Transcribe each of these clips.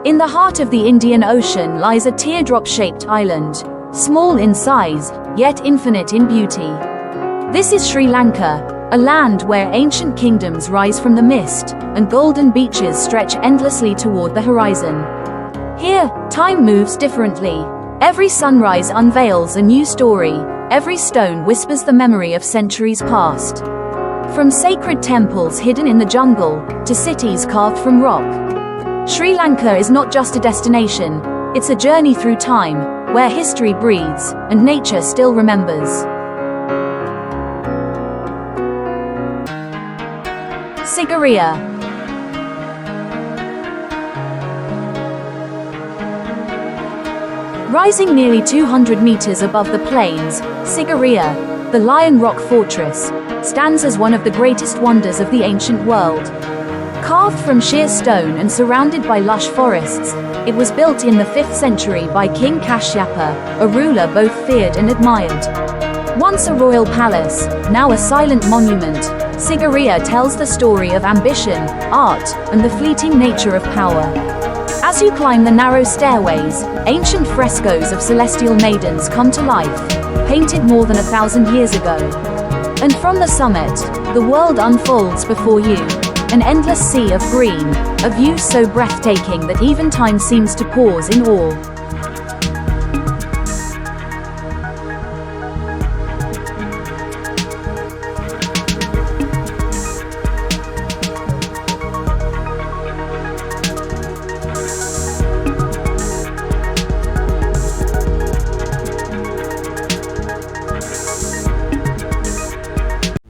In the heart of the Indian Ocean lies a teardrop-shaped island, small in size, yet infinite in beauty. This is Sri Lanka, a land where ancient kingdoms rise from the mist, and golden beaches stretch endlessly toward the horizon. Here, time moves differently. Every sunrise unveils a new story, every stone whispers the memory of centuries past. From sacred temples hidden in the jungle, to cities carved from rock. Sri Lanka is not just a destination, it's a journey through time, where history breathes, and nature still remembers. Sigiriya. Rising nearly 200 meters above the plains, Sigiriya, the Lion Rock Fortress, stands as one of the greatest wonders of the ancient world. Carved from sheer stone and surrounded by lush forests, it was built in the 5th century by King Kashyapa, a ruler both feared and admired. Once a royal palace, now a silent monument, Sigiriya tells the story of ambition, art, and the fleeting nature of power. As you climb the narrow stairways, ancient frescoes of celestial maidens come to life, painted more than 1,000 years ago. And from the summit, the world unfolds before you, an endless sea of green, a view so breathtaking that even time seems to pause in awe.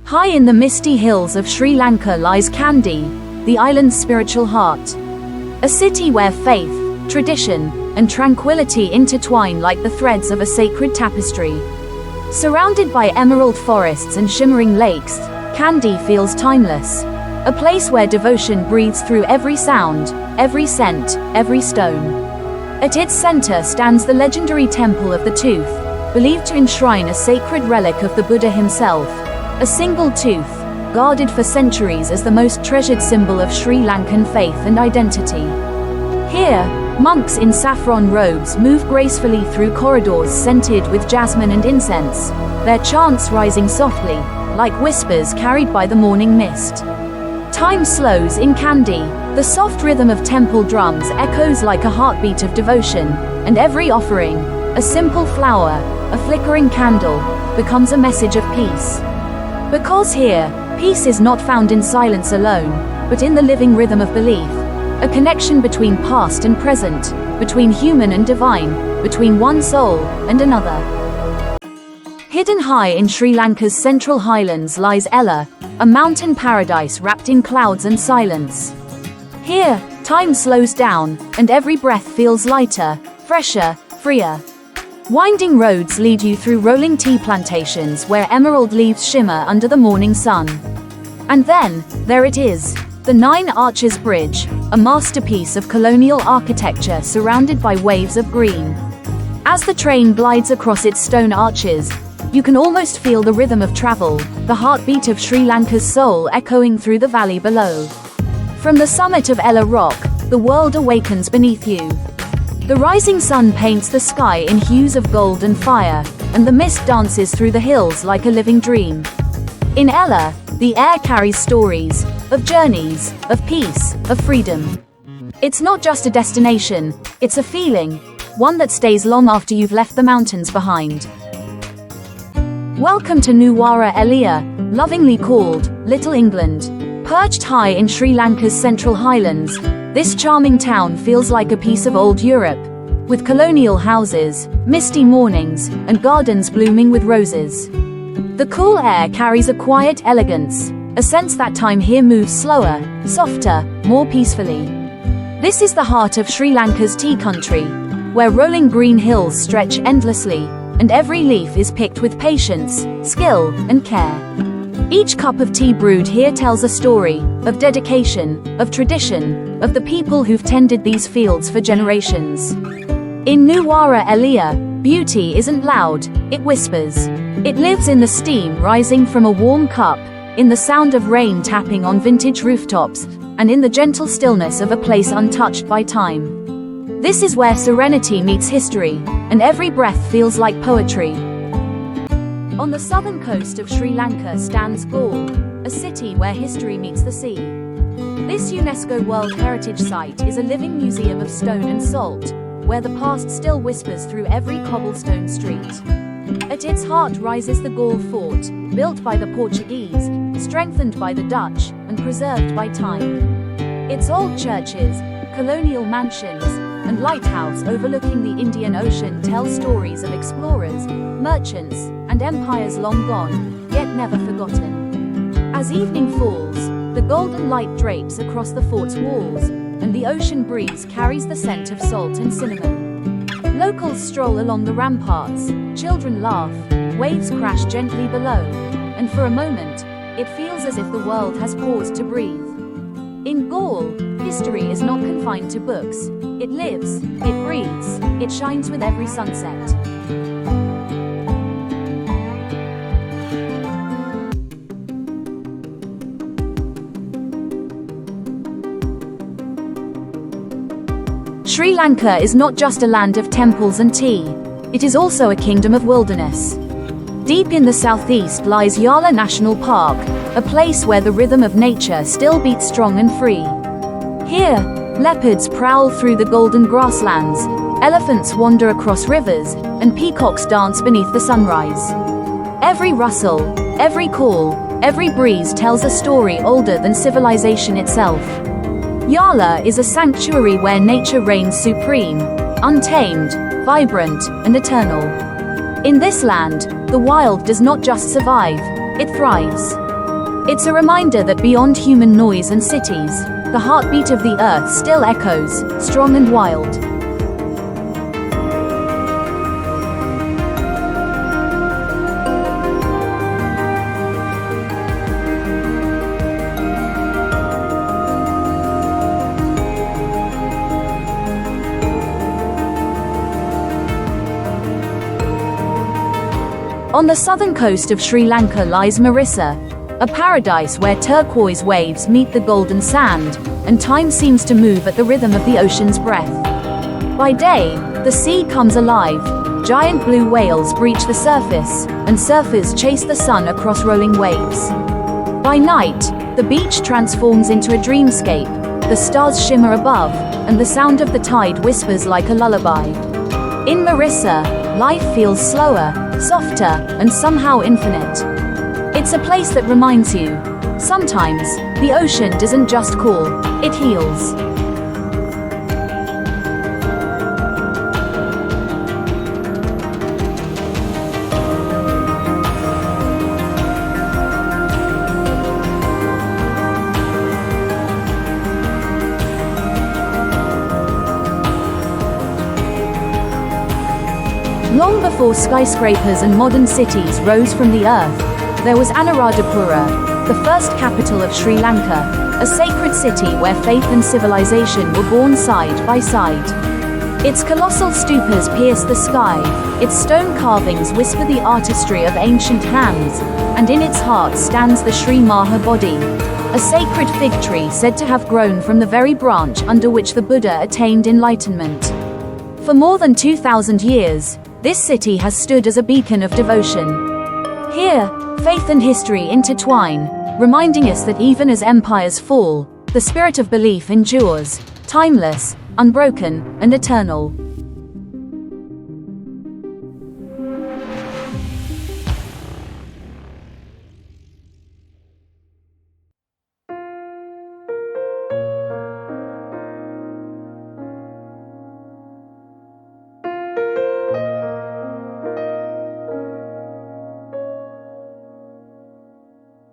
High in the misty hills of Sri Lanka lies Kandy, the island's spiritual heart. A city where faith, tradition, and tranquility intertwine like the threads of a sacred tapestry. Surrounded by emerald forests and shimmering lakes, Kandy feels timeless. A place where devotion breathes through every sound, every scent, every stone. At its center stands the legendary Temple of the Tooth, believed to enshrine a sacred relic of the Buddha himself. A single tooth, guarded for centuries as the most treasured symbol of Sri Lankan faith and identity. Here, monks in saffron robes move gracefully through corridors scented with jasmine and incense, their chants rising softly, like whispers carried by the morning mist. Time slows in Kandy, the soft rhythm of temple drums echoes like a heartbeat of devotion, and every offering, a simple flower, a flickering candle, becomes a message of peace. Because here, peace is not found in silence alone, but in the living rhythm of belief, a connection between past and present, between human and divine, between one soul and another. Hidden high in Sri Lanka's central highlands lies Yala, a mountain paradise wrapped in clouds and silence. Here, time slows down, and every breath feels lighter, fresher, freer. Winding roads lead you through rolling tea plantations where emerald leaves shimmer under the morning sun. And then, there it is, the Nine Arches Bridge, a masterpiece of colonial architecture surrounded by waves of green. As the train glides across its stone arches, you can almost feel the rhythm of travel, the heartbeat of Sri Lanka's soul echoing through the valley below. From the summit of Yala Rock, the world awakens beneath you. The rising sun paints the sky in hues of gold and fire, and the mist dances through the hills like a living dream. In Yala, the air carries stories, of journeys, of peace, of freedom. It's not just a destination, it's a feeling, one that stays long after you've left the mountains behind. Welcome to Nuwara Eliya, lovingly called Little England. Perched high in Sri Lanka's central highlands, this charming town feels like a piece of old Europe, with colonial houses, misty mornings, and gardens blooming with roses. The cool air carries a quiet elegance, a sense that time here moves slower, softer, more peacefully. This is the heart of Sri Lanka's tea country, where rolling green hills stretch endlessly, and every leaf is picked with patience, skill, and care. Each cup of tea brewed here tells a story, of dedication, of tradition, of the people who've tended these fields for generations. In Nuwara Eliya, beauty isn't loud, it whispers. It lives in the steam rising from a warm cup, in the sound of rain tapping on vintage rooftops, and in the gentle stillness of a place untouched by time. This is where serenity meets history, and every breath feels like poetry. On the southern coast of Sri Lanka stands Galle, a city where history meets the sea. This UNESCO World Heritage Site is a living museum of stone and salt, where the past still whispers through every cobblestone street. At its heart rises the Galle Fort, built by the Portuguese, strengthened by the Dutch, and preserved by time. Its old churches, colonial mansions, and lighthouse overlooking the Indian Ocean tell stories of explorers, merchants, and empires long gone, yet never forgotten. As evening falls, the golden light drapes across the fort's walls, and the ocean breeze carries the scent of salt and cinnamon. Locals stroll along the ramparts, children laugh, waves crash gently below, and for a moment, it feels as if the world has paused to breathe. In Galle, history is not confined to books. It lives, it breathes, it shines with every sunset. Sri Lanka is not just a land of temples and tea. It is also a kingdom of wilderness. Deep in the southeast lies Yala National Park, a place where the rhythm of nature still beats strong and free. Here, leopards prowl through the golden grasslands, elephants wander across rivers, and peacocks dance beneath the sunrise. Every rustle, every call, every breeze tells a story older than civilization itself. Yala is a sanctuary where nature reigns supreme, untamed, vibrant, and eternal. In this land, the wild does not just survive, it thrives. It's a reminder that beyond human noise and cities, the heartbeat of the earth still echoes, strong and wild. On the southern coast of Sri Lanka lies Mirissa, a paradise where turquoise waves meet the golden sand, and time seems to move at the rhythm of the ocean's breath. By day, the sea comes alive, giant blue whales breach the surface, and surfers chase the sun across rolling waves. By night, the beach transforms into a dreamscape, the stars shimmer above, and the sound of the tide whispers like a lullaby. In Mirissa, life feels slower, softer, and somehow infinite. It's a place that reminds you, sometimes, the ocean doesn't just call, it heals. Long before skyscrapers and modern cities rose from the earth, there was Anuradhapura, the first capital of Sri Lanka, a sacred city where faith and civilization were born side by side. Its colossal stupas pierce the sky, its stone carvings whisper the artistry of ancient hands, and in its heart stands the Sri Maha Bodhi, a sacred fig tree said to have grown from the very branch under which the Buddha attained enlightenment. For more than 2,000 years, this city has stood as a beacon of devotion. Here, faith and history intertwine, reminding us that even as empires fall, the spirit of belief endures, timeless, unbroken, and eternal.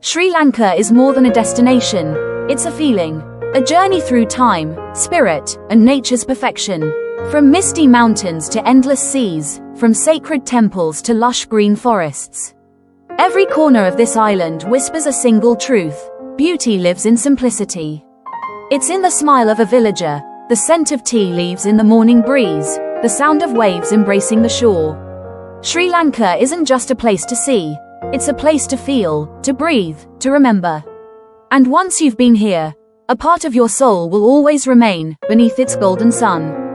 Sri Lanka is more than a destination, it's a feeling, a journey through time, spirit, and nature's perfection. From misty mountains to endless seas, from sacred temples to lush green forests. Every corner of this island whispers a single truth: beauty lives in simplicity. It's in the smile of a villager, the scent of tea leaves in the morning breeze, the sound of waves embracing the shore. Sri Lanka isn't just a place to see. It's a place to feel, to breathe, to remember. And once you've been here, a part of your soul will always remain beneath its golden sun.